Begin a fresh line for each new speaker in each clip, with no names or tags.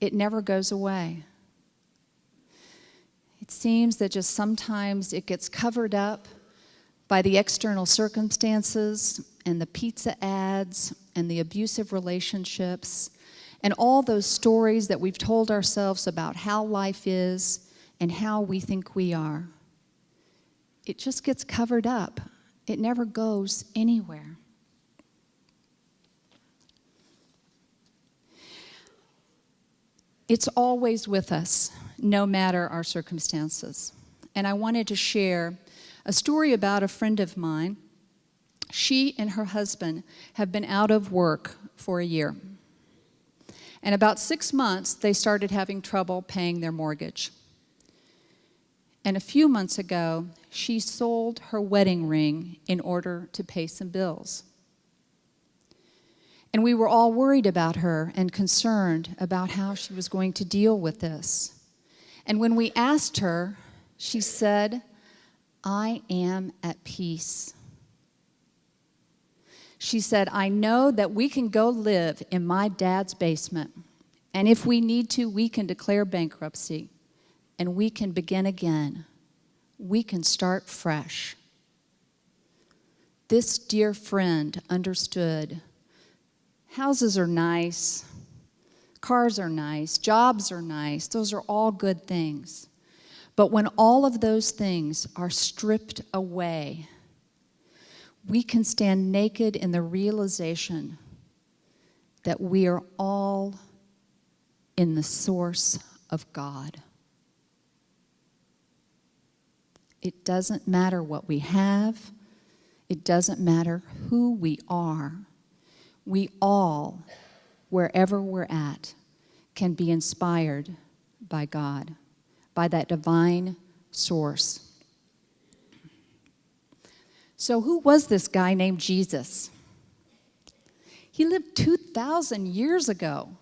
It never goes away. It seems that just sometimes it gets covered up by the external circumstances and the pizza ads and the abusive relationships and all those stories that we've told ourselves about how life is and how we think we are. It just gets covered up. It never goes anywhere. It's always with us, no matter our circumstances. And I wanted to share a story about a friend of mine. She and her husband have been out of work for a year. And about 6 months, they started having trouble paying their mortgage. And a few months ago, she sold her wedding ring in order to pay some bills. And we were all worried about her and concerned about how she was going to deal with this. And when we asked her, she said, "I am at peace." She said, "I know that we can go live in my dad's basement, and if we need to, we can declare bankruptcy, and we can begin again. We can start fresh." This dear friend understood. Houses are nice, cars are nice, jobs are nice, those are all good things. But when all of those things are stripped away, we can stand naked in the realization that we are all in the source of God. It doesn't matter what we have. It doesn't matter who we are. We all, wherever we're at, can be inspired by God, by that divine source. So who was this guy named Jesus? He lived 2,000 years ago.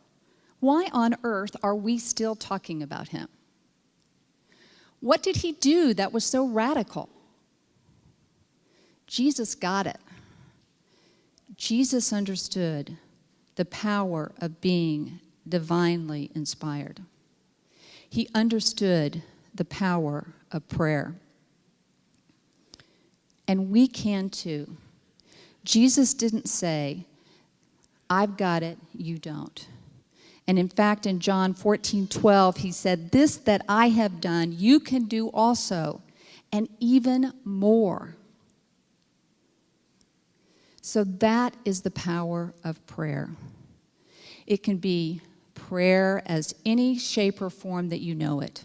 Why on earth are we still talking about him? What did he do that was so radical? Jesus got it. Jesus understood the power of being divinely inspired. He understood the power of prayer. And we can too. Jesus didn't say, "I've got it, you don't." And in fact, in John 14:12, he said, "This that I have done, you can do also, and even more." So that is the power of prayer. It can be prayer as any shape or form that you know it.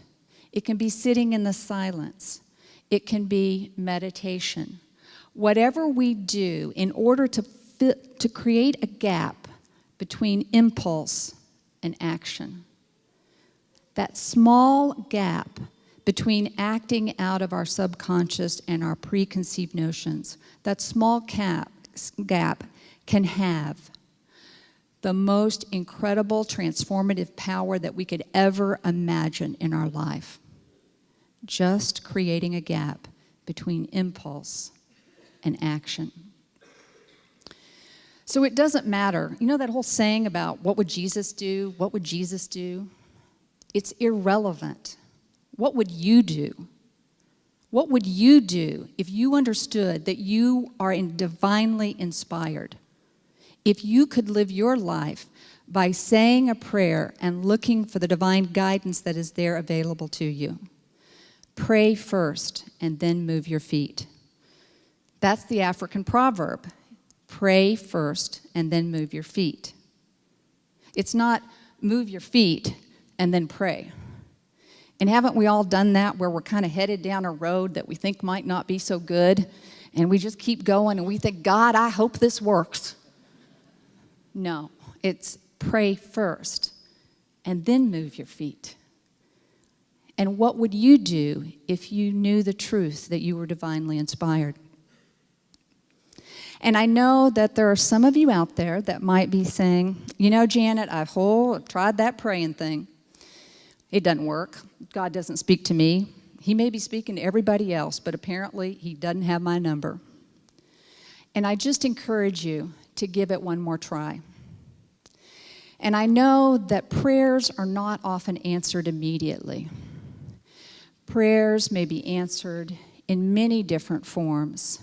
It can be sitting in the silence. It can be meditation. Whatever we do in order to create a gap between impulse and action. That small gap between acting out of our subconscious and our preconceived notions, that small gap can have the most incredible transformative power that we could ever imagine in our life. Just creating a gap between impulse and action. So it doesn't matter. You know that whole saying about what would Jesus do? What would Jesus do? It's irrelevant. What would you do? What would you do if you understood that you are divinely inspired? If you could live your life by saying a prayer and looking for the divine guidance that is there available to you. Pray first and then move your feet. That's the African proverb. Pray first and then move your feet. It's not move your feet and then pray. And haven't we all done that where we're kind of headed down a road that we think might not be so good and we just keep going and we think, God, I hope this works. No, it's pray first and then move your feet. And what would you do if you knew the truth that you were divinely inspired? And I know that there are some of you out there that might be saying, you know, Janet, I've tried that praying thing. It doesn't work. God doesn't speak to me. He may be speaking to everybody else, but apparently he doesn't have my number. And I just encourage you to give it one more try. And I know that prayers are not often answered immediately. Prayers may be answered in many different forms.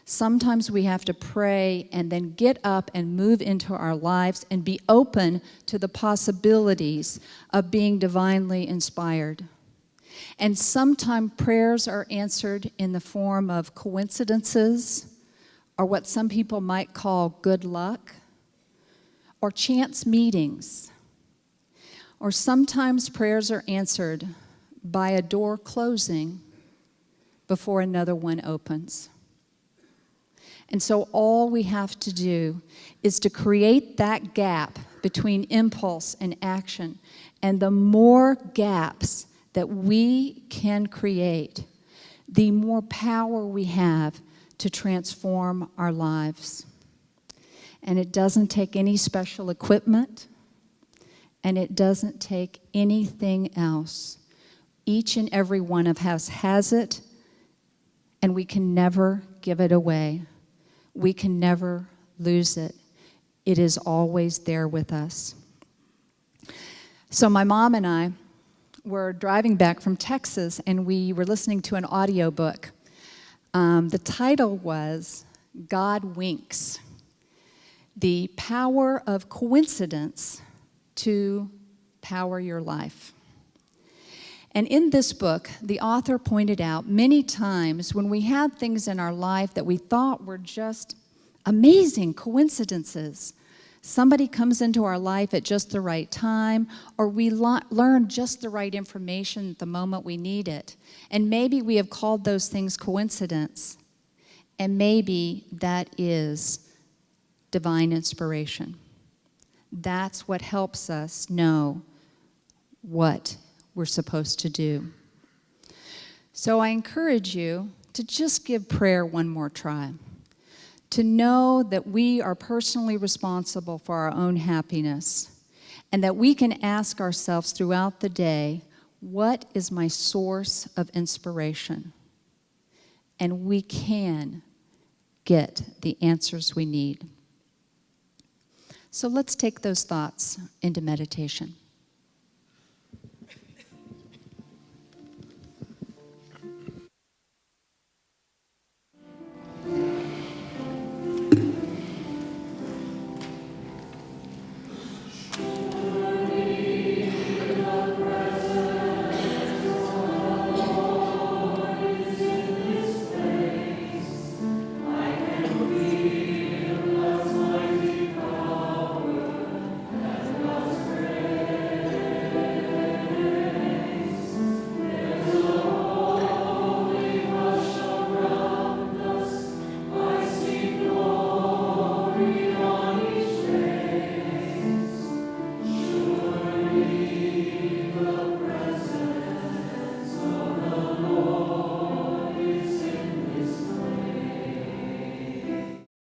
Sometimes we have to pray and then get up and move into our lives and be open to the possibilities of being divinely inspired. And sometimes prayers are answered in the form of coincidences, or what some people might call good luck, or chance meetings. Or sometimes prayers are answered by a door closing before another one opens. And so all we have to do is to create that gap between impulse and action. And the more gaps that we can create, the more power we have to transform our lives. And it doesn't take any special equipment, and it doesn't take anything else. Each and every one of us has it, and we can never give it away. We can never lose it. It is always there with us. So my mom and I were driving back from Texas, and we were listening to an audiobook. The title was God Winks: The Power of Coincidence to Power Your Life. And in this book, the author pointed out many times when we had things in our life that we thought were just amazing coincidences. Somebody comes into our life at just the right time, or we learn just the right information at the moment we need it. And maybe we have called those things coincidence. And maybe that is divine inspiration. That's what helps us know what we're supposed to do. So I encourage you to just give prayer one more try. To know that we are personally responsible for our own happiness, and that we can ask ourselves throughout the day, what is my source of inspiration? And we can get the answers we need. So let's take those thoughts into meditation.